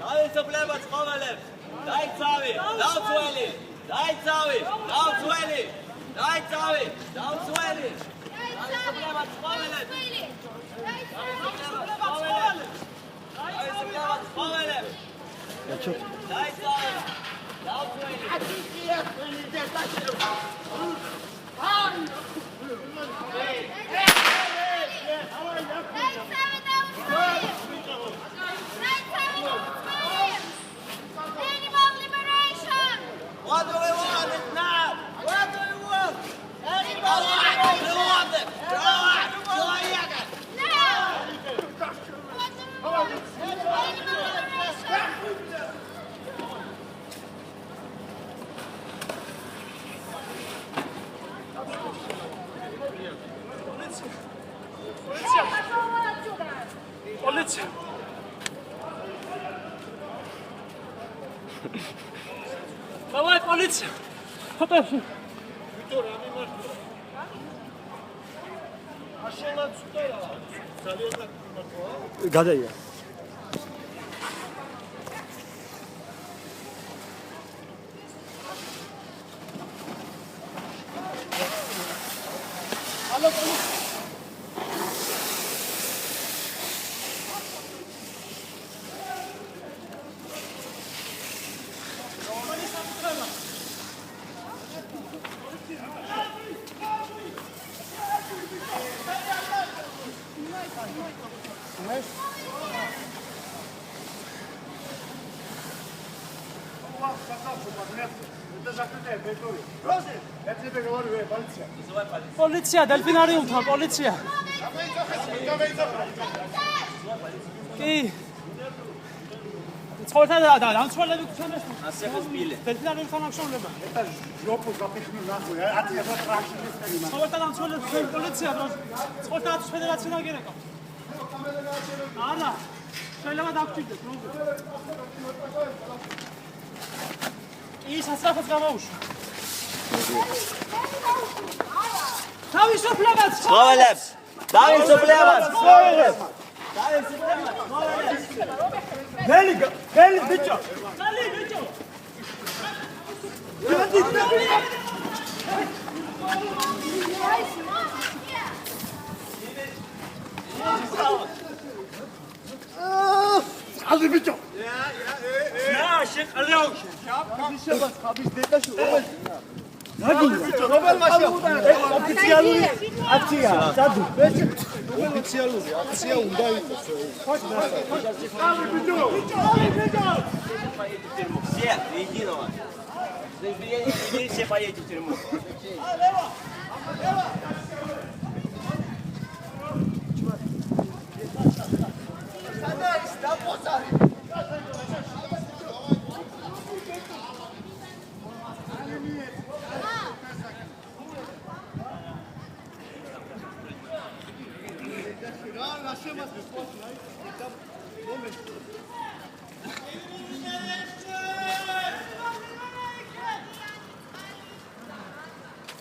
დავისწავლება ცხოველებს. დაიცავი, დავცველი. დაიცავი, დავცველი. დაიცავი, დავცველი. დავისწავლება ცხოველებს. დავისწავლება ცხოველებს. დაიცავი, დავცველი. What do we want now? What do we want? Animal liberation! We want them! Throw it! No! What do we want? Animal liberation! Полиция! Давай, полиция! Фотографии! Витор, а мы можем? Машина отсюда! Залезла к Гадая. Алло, полиция! Это закрытая территория. Просто я тебе говорю, полиция. Полиция, дельфинариум там, полиция. Ки. Сколько да, сколько лет Асефоспили. Дельфинариум там акшонлება. Это жопу запихну нахуй. А ты это тракшн не скажи. Сколько полиция, сколько федерация нагерека. Არა, შეიძლება დაგჭირდეს, როგორ? ის ასაფას გამაუშვა. თავისუფლება ცხოველებს! თავისუფლება ცხოველებს! თავისუფლება ცხოველებს! გელი ბიჭო! გელი ბიჭო! Hadi bicho. Ya, შეყლიაუში. შეხაბის ხაბის დეტაში ობელ. ნაგინი bicho, ობელ მაშინ. ოფიციალური აქცია. სადუ? ოფიციალური აქცია უნდა იყოს. Hadi bicho. Поедете в тюрьму. Все, до единого. Все поедете в тюрьму.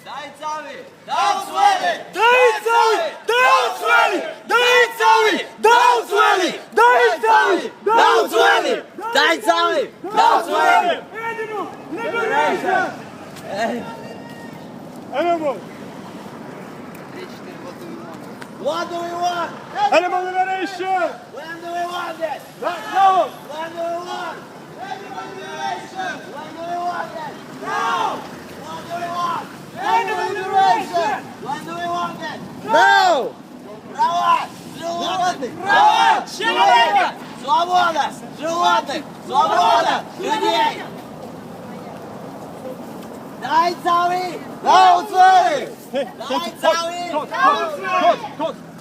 Დაიცავი! დაუცველი! დაიცავი! დაუცველი! დაიცავი! დაუცველი! დაიცავი! დაუცველი! დაიცავი! დაუცველი! Animal liberation! Animal. What do we want? Animal liberation. When do we want it? Now. When do we want? Animal liberation! When do we want it? Now! What do we want? Animal liberation! When do we want it? Now. Права! Животных! Права! Человека! Свобода! Животных! Свобода! Людей! Დაიცავი! დაუცველი! დაიცავი!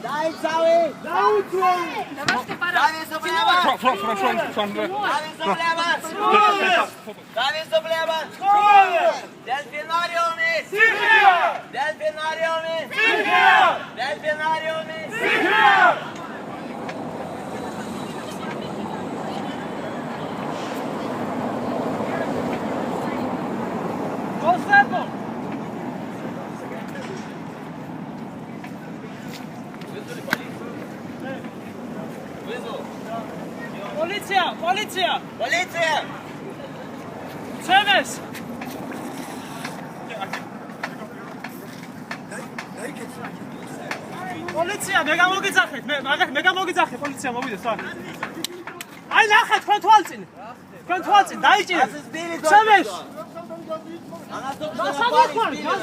დაიცავი! დაუცველი! დავისუფლება! დავისუფლება! დელფინარიუმი! დელფინარიუმი! დელფინარიუმი! Conservo! Полиция! ცემეს პოლიცია მე გამოგიძახეთ მე გამოგიძახეთ პოლიცია მოვიდეს რა აი ნახეთ თქვენ თვალწინ დაიჭირეთ ცემეს Она только что Сам напали, выходит, сбили нас.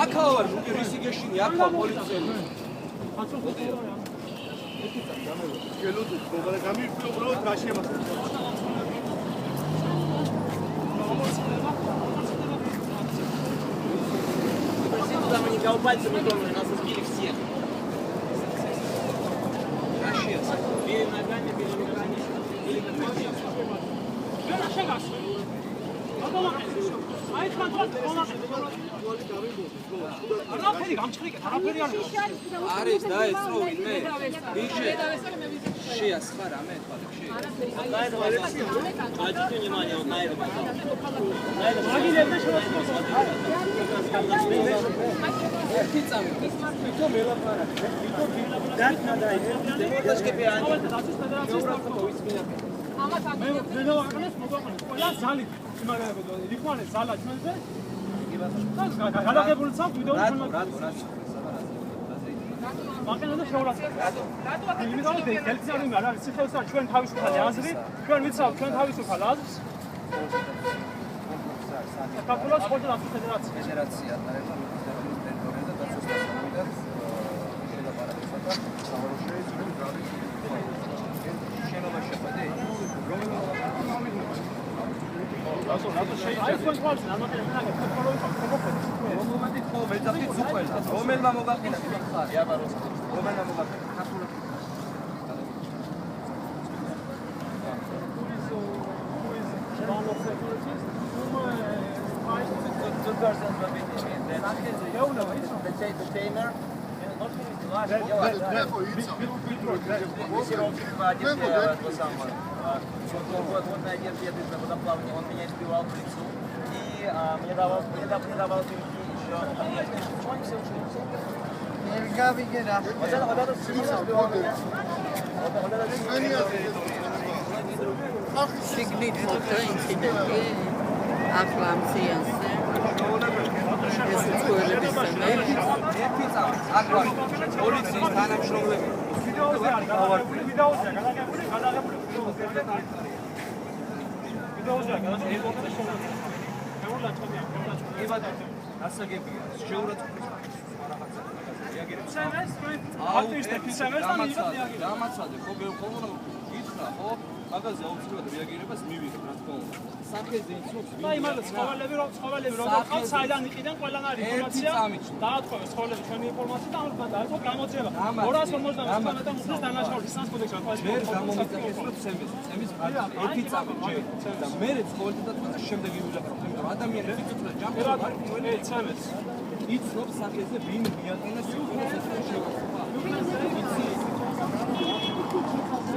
აქა ვარ, რისი გეშინი, აქა პოლიციელი. გელოდი, მოგალა გამიფრთხილო უბრალოდ რაში ემასა. Там они кого пальцами тронули, нас избили всех. Били ногами, били руками, били ногами. აი თქვენ არაფერი გამჭრიკეთ არაფერი არ არის დაეცრო ვინმე? ვიჟე. შეასხა რამე თქვა Обратите внимание, вот на это. მაგილებზე შევასწავლოთ ერთი წამი. მე ვეღარ მოგაყენე ყველა ზალი იმაგებოდა რიხვანე ზალა ჩვენზე გადაღებული ცალ ვიდეო მაგენა და შეურაცხყოფა რატო იმიტომ რომ დელციანი არ არის ციხეებსა ჩვენ თავისუფალი აზრი ჩვენ ვიცავთ ჩვენ თავისუფალ აზრს საქართველოს სპორტის ფედერაცია ტერიტორიაზე დაცვასთან შედაბარებასა და შენობა შეხვედე რატო შეიძლება მომენტი ხო მეძახი ზუყველა რომელმა მოგაყენა ხარი აბაროს რომელმა მოგაყენა ქართულად Вот на одежде водоплавания, он меня избивал в лицо и мне давал пинки еще. Вот этот сильно избивал меня. Вот этот Signit foto incidenti aflamsianse. ეს ცხოველების სამე. ერთი წამი აქ ვარ პოლიციის თანამშრომლები ვიდეოზე არის გადაღებული ვიდეოზე გადაღებული ვიდეოზე გადაღებული ასაგებია შეურაცხყოფის რაღაცა რეაგირებს ცემეს აქტივისტები ცემეს და მიიღეთ დამაცადე ხო მე ხოლმე გითხრა ხო მაგაზე აუცილებლად რეაგირებას მივიღებ რა თქმა უნდა სახეზე იცნობს და იმალა ცხოველები რომ ყავს საიდან იყიდან ყველანაირი ინფორმაცია დაატყობეს ცხოველები ჩვენი ინფორმაცია და ამიტომ დაიწყო გამოძიება 250 მეტრის დანაშაული სანს კოდექსში მე გამომიწევს რომ ცემის ერთი წამი ჯერ და მე ცხოველთა დათმობა შემდეგ ივივლახავ იმიტომ ადამიანები ცოტა ჯამპი ცემეს იცნობს სახეზე ვინ მიაყენა სიკვდილს ეს შეგვასწავლა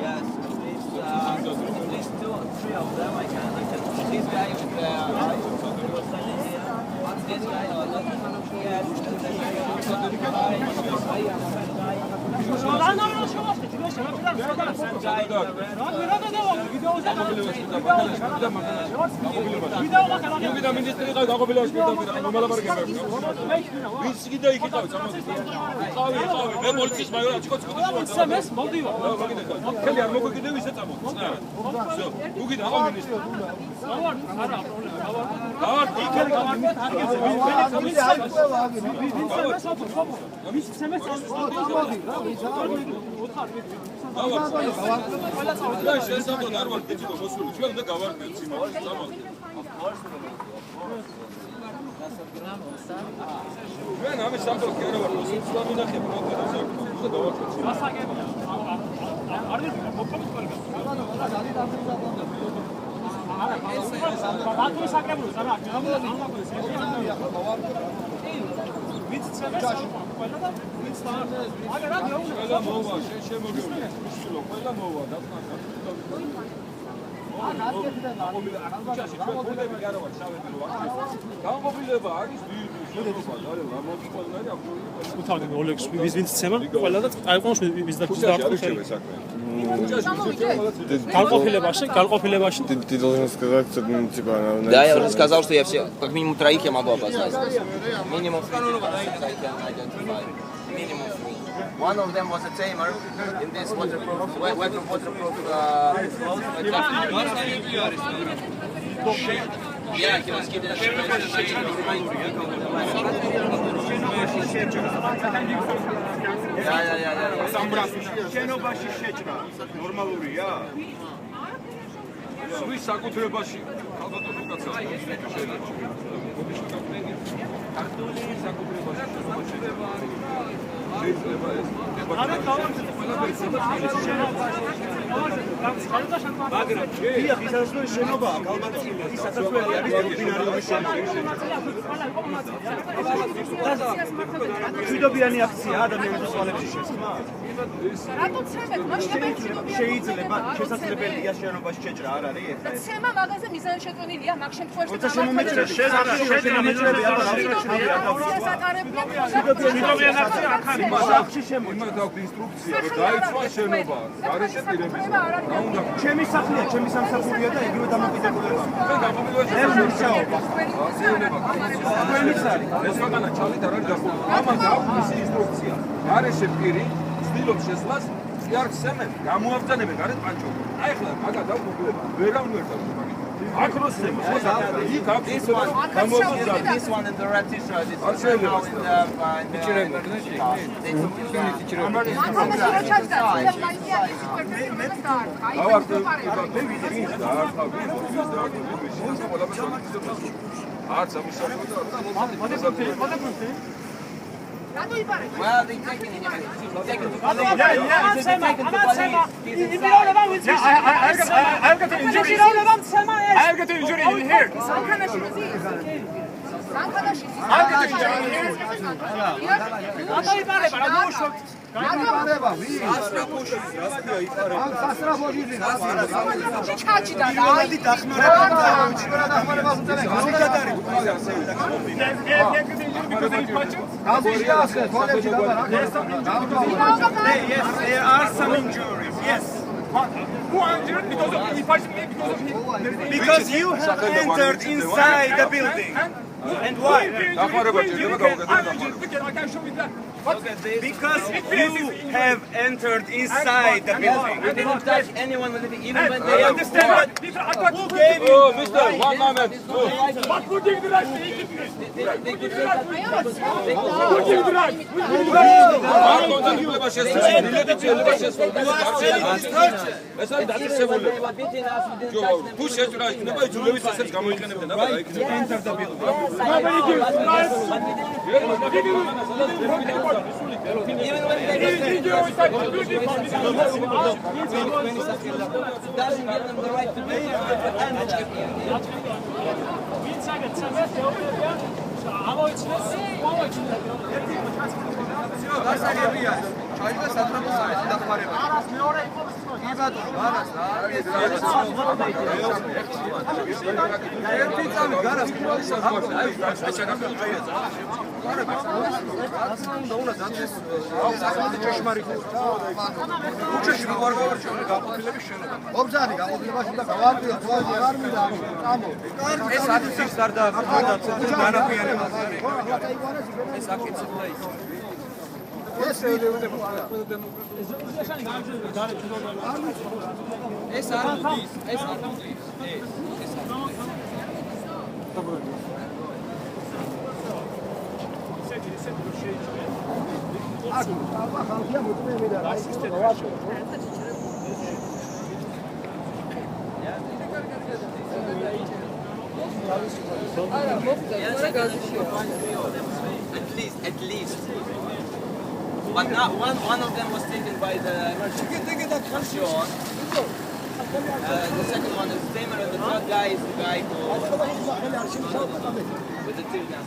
Yes, at least 2 or 3 of them I can this guy was standing here. This guy გამოფილება არის შენობა და მოგიყვანარი უთავდი ოლეგს ვიზვინც ცემა ყველა და აიყვანოს ვის და Галкофилебаши. Ты должен сказать, что типа она. Да, я уже сказал, что я все как минимум троих я могу обозвать. Минимум minimum 3. One of them was a tamer in this waterproof Yeah, he was keeping შენობაში შეჭრა ნორმალურია? სვის საკუთრებაში ალბათ უკაცა ქართული საკუთრებაში შეიძლება ეს არა მაგრამ დიახ, ის არის შენობა, ალბათ ის სასაფლელი არის დინარიუმის მშვიდობიანი აქცია ადამიანების სვალებში შესხმა. რატო ცემეთ? შეიძლება შესაძლებელია შენობაში შეჭრა, არ არის ეს? ცემა მაგაზე მიზანი შეწონილია, მაგ შემთხვევაში როცა შემომეჭრებს, შემომეჭრები არ არის. მშვიდობიანი აქცია აქ არის. სახში შემოჭრა. იმათ აქვს ინსტრუქცია, რომ დაიცვა შენობა. გარეშე პირების. რა უნდა? ჩემი სახლია, ჩემი სამსახურია და იგივე დამოკიდებულება. ჩვენ გამომილვაში ეს მუშაობა. ეს მაგანა ჩალით არ არის გასული. ამან გაქვს მისი ინსტრუქცია. გარეშე პირი ცდილობს შესვლას, იარქს სემენ, გამოაბრძანებენ გარეთ პანჩობი. აი ახლა მაგა დაუგებლება. ვერავინ ვერ დავუგებლება. Across them. This one in the red t-shirt is now in Well, they taken him. Taken to I've got an injury. I've got an injury in here. I've got an injury in here. Yes, there are some injuries. Yes. Who injured because of he punched me because of him? Because you have entered inside the building. And why? I can show you that. Because you have entered inside the building. I didn't touch anyone with it, even when they understand what? Who gave you? Oh, mister, one moment. But who gave the right? ეს არის დაწესებული. თუ შეჭრა იქნება იძულების წესებს გამოიყენებდნენ და Enter the building. Even when they doesn't give them the right to do it, and At least. But not one of them was taken by the emergency. Sure. The second one is Tamer, and the third guy is the guy who with the tear gas.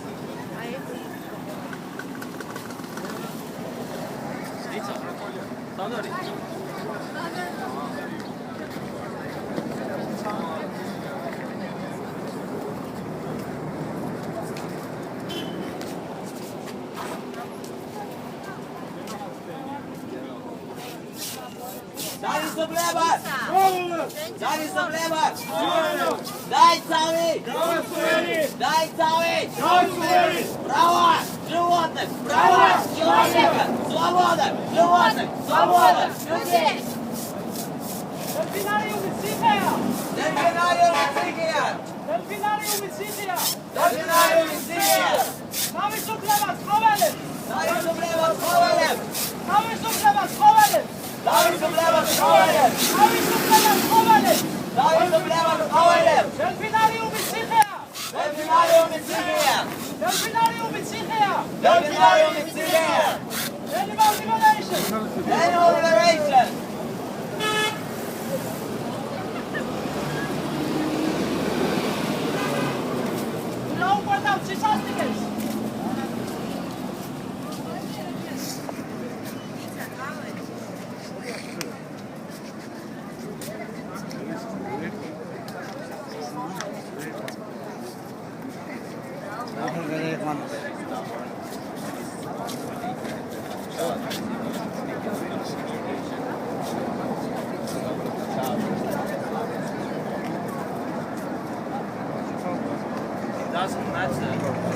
Doesn't matter.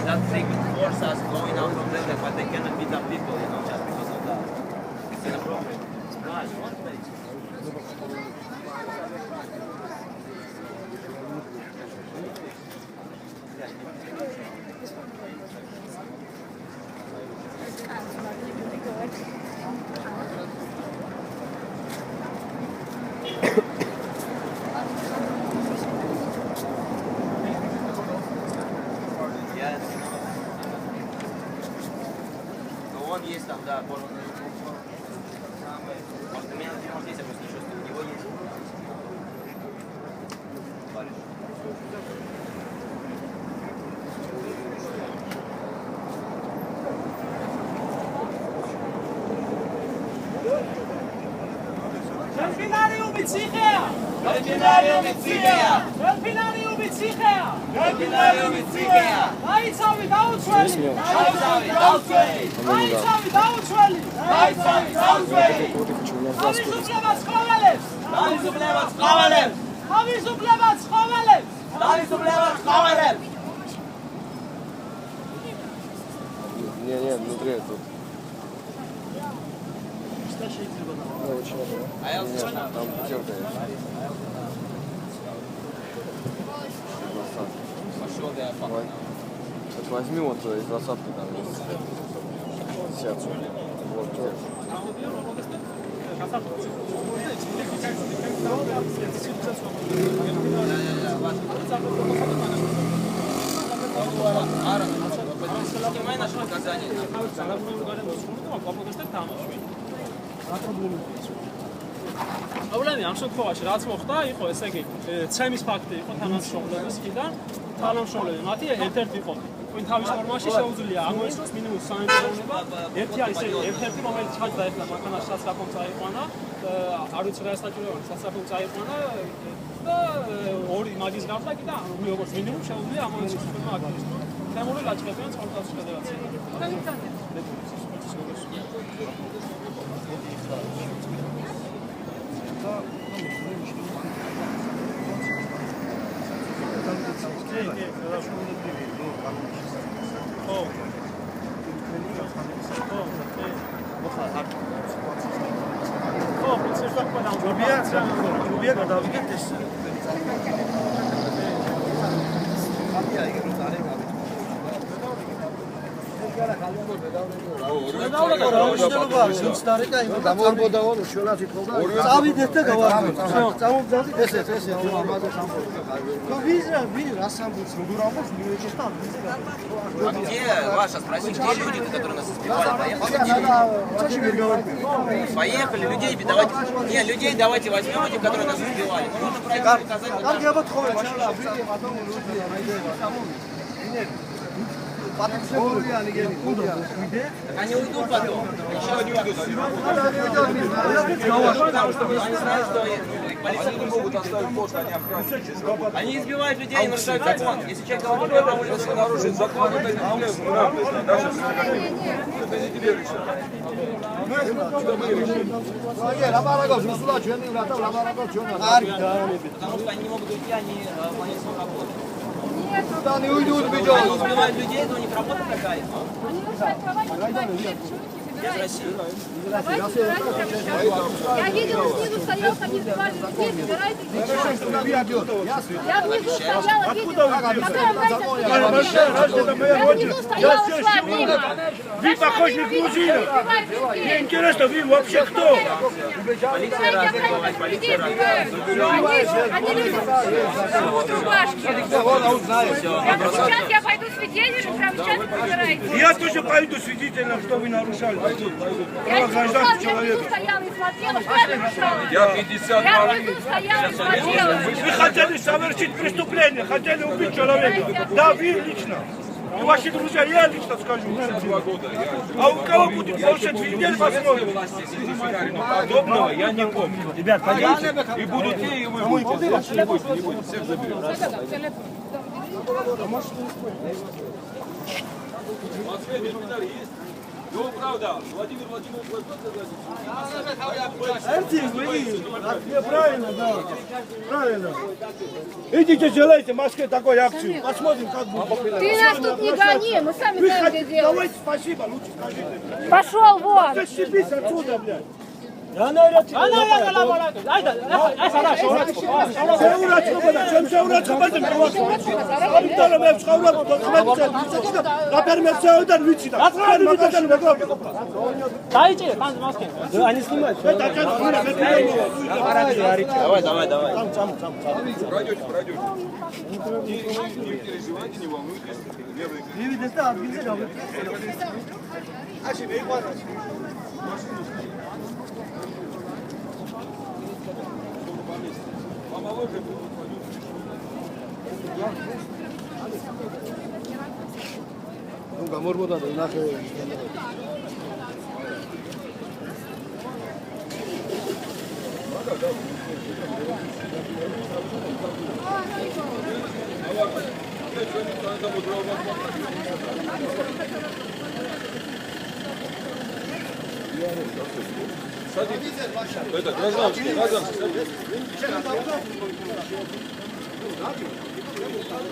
That thing force us going out from there, but they cannot beat up people, you know, just because of that. It's inappropriate. Right, one place. Он есть там, да, может, у меня здесь я просто чувствую, у него есть. Delfinarium Psichea! Delfinarium Psichea! Delfinarium Psichea! Delfinarium Psichea! Დაიცავი დაუცველი! დაუცველი! დაიცავი დაუცველი! დაუცველი! თავისუფლებას ხოველებს! თავისუფლებას ხოველებს! თავისუფლებას ხოველებს! თავისუფლებას ხოველებს! Не, внутри тут. А я Нет, там бутерка есть. пошел, да, Давай. Так возьми вот из насадки там есть. Сетку. Вот. Снимай наше наказание. პრობლემა ამ შემთხვევაში რაც მოხდა იყო ესე იგი ცემის ფაქტი იყო თანამშრომლებისგან თანამშრომლები მათი ერთ-ერთი იყო ვინ თავის ფორმაში შეუძლია ამოისმოს მინიმუმ სამეცნიეროება ერთი არის ერთ-ერთი რომელიც ჩაჯდა ერთად მანქანას სასაფომ წაიყვანა არ ვიცი რა სტატიურია სასაფომ წაიყვანა და ორი მაგის გამდა კიდე როგორც მინიმუმ შეუძლია ამოისმოს აქტივისტი თემური ლაჭყებიან წყალტავის ფედერაცია Где ваша? Спроси, где люди, которые нас избивали? Поехали, людей давайте. Не, людей давайте возьмем этих, которые нас избивали. Нужно пройти, показать. Так они уйдут потом. Еще они уйдут. Потому что они знают, что Они не могут оставить пост, они охранники. Они избивают людей и нарушают закон. Если человек говорит, на улице, Если нарушить закон, это не тебе решать. потому что они не могут уйти, они выполняют свою работу. Они избивают людей, это у них работа такая. Они нарушают права, не убивают людей. Почему не собираетесь? Я видела, снизу стоял, они избивали людей, собирайтесь. Я внизу стояла, видела. Я внизу стояла, шла мимо. Вы похожи на грузинов. Мне интересно, вы вообще кто? Они люди рубашки. Сейчас я пойду свидетелем, прямо сейчас собирайтесь. Я тоже пойду свидетелем, что вы нарушали. Я внизу стояла и смотрела, что я нарушала. Я 50 Я внизу стояла и смотрела. Вы хотели совершить преступление, хотели убить человека. Да, вы лично. И ваши друзья, я лично скажу. 2 года. А у кого будет больше свидетелей, посмотрим. Подобного я не помню. Ребят, пойдемте. И будут те, и вы будете. Не будете. Всех заберем. В Москве ветеринар есть? Ну, правда, Владимир Владимирович, Правильно, да. Правильно. Идите, делайте в Москве такую акцию. Посмотрим, как будет. Ты нас тут не гони, мы сами Вы знаем, где хотите, делать. давайте спасибо, лучше скажите. Пошел вон. Зашибись отсюда, блядь. Дайте, там маски. Они снимают. Давай. пройдете. Не переживайте, не волнуйтесь. Помоложе садитесь. Это гражданский, садитесь.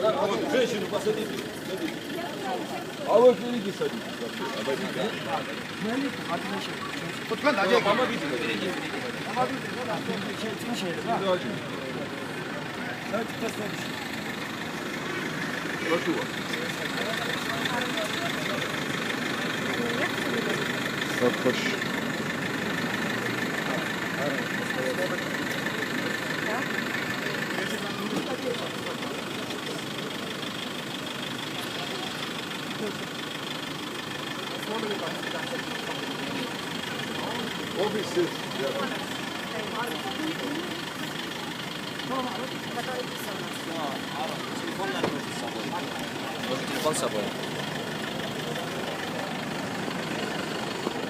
Вот, женщину посадите. А вы впереди садитесь. Помогите. Прошу вас. Что хочешь? Офисы. Телефон с собой.